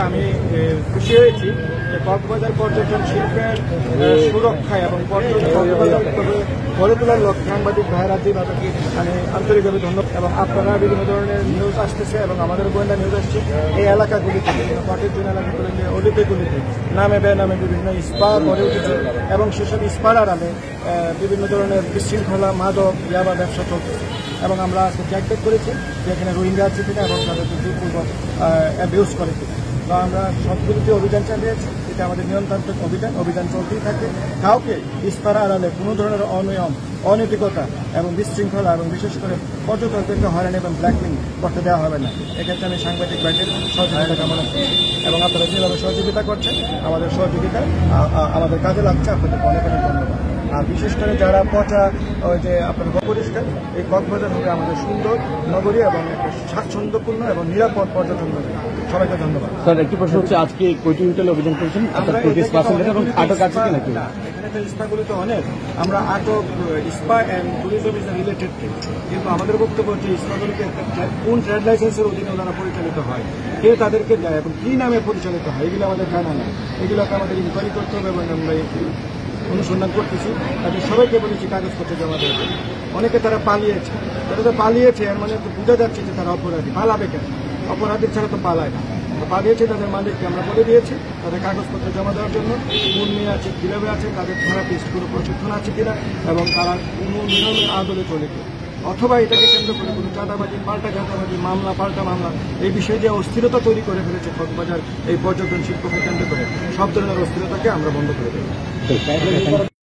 আমি খুশি হয়েছি যে কক্সবাজার পর্যটন শিল্পের সুরক্ষায় এবং গড়ে তোলার লক্ষ্যে সাংবাদিক ভাইয়েরা যেভাবে মানে আন্তরিকভাবে ধন্যবাদ। এবং আপনারা বিভিন্ন ধরনের নিউজ আসতেছে এবং আমাদের গোয়েন্দা নিউজ আসছে এই এলাকাগুলিতে পাটের এলাকাগুলিতে অলিতেগুলিতে নামে বেনামে বিভিন্ন স্পা গড়ে উঠেছে এবং সেসব স্পার আড়ালে বিভিন্ন ধরনের বিশৃঙ্খলা মাদক ইয়াবা ব্যবসা চলতেছে। এবং আমরা আজকে চেকব্যাক করেছি যে এখানে রোহিঙ্গা আছে কিনা এবং তাদেরকে জোরপূর্বক অ্যাবিউজ করে কিনা। তো আমরা সবগুলিতে অভিযান চালিয়েছি, এটা আমাদের নিয়মতান্ত্রিক অভিযান চলতেই থাকে। কাউকে ইস্পারা আড়ালে কোনো ধরনের অনিয়ম অনৈতিকতা এবং বিশৃঙ্খলা এবং বিশেষ করে পর্যটকদেরকে হয়রানি এবং ব্ল্যাকমেইল করতে দেওয়া হবে না। এক্ষেত্রে আমি সাংবাদিক ভাইদের সহযোগিতা কামনা করছি এবং আপনারা যেভাবে সহযোগিতা করছেন আমাদের সহযোগিতা আমাদের কাজে লাগছে। আপনাদের অনেক অনেক ধন্যবাদ। আর বিশেষ করে যারা পচা ওই যে আপনার পরিষ্কার এই কক্সবাজার হবে আমাদের সুন্দর নগরী এবং একটা স্বাচ্ছন্দ্যপূর্ণ এবং নিরাপদ পর্যটন নগরী। সবাইকে ধন্যবাদ। স্যার, একটি প্রশ্ন হচ্ছে আজকে কয়টি হোটেলে অভিযান করেছেন এবং আটক আছে কিনা? এখানে তো স্পাগুলি তো অনেক, আমরা আটক spa and tourism is related কিন্তু আমাদের বক্তব্য হচ্ছে স্পাগুলিকে কোন ট্রেড লাইসেন্সের অধীনে ওনারা পরিচালিত হয়, কে তাদেরকে দেয় এবং কী নামে পরিচালিত হয় এগুলো আমাদের জানা নেই। এগুলোকে আমাদের ইনকোয়ারি করতে হবে এবং আমরা অনুসন্ধান করতেছি। তাদের সবাইকে বলেছি কাগজপত্র জমা দেওয়ার জন্য। অনেকে তারা পালিয়েছে, তারা তো পালিয়েছে এর মানে তো বোঝা যাচ্ছে যে তারা অপরাধী। পালাবে কেন? অপরাধীর ছাড়া তো পালায় না। পালিয়েছে তাদের মালিককে আমরা বলে দিয়েছি তাদের কাগজপত্র জমা দেওয়ার জন্য, কোন মেয়ে আছে কিভাবে আছে, তাদের থেরাপিস্ট কোনো প্রশিক্ষণ আছে কিনা এবং তারা কোনো নিয়মের আদলে চলে কিনা, অথবা এটাকে কেন্দ্র করে কোনো চাঁদাবাজি পাল্টা চাঁদাবাজি মামলা পাল্টা মামলা এই বিষয়ে যে অস্থিরতা তৈরি করে ফেলেছে কক্সবাজার এই পর্যটন শিল্পকে কেন্দ্র করে সব ধরনের অস্থিরতাকে আমরা বন্ধ করে দেব।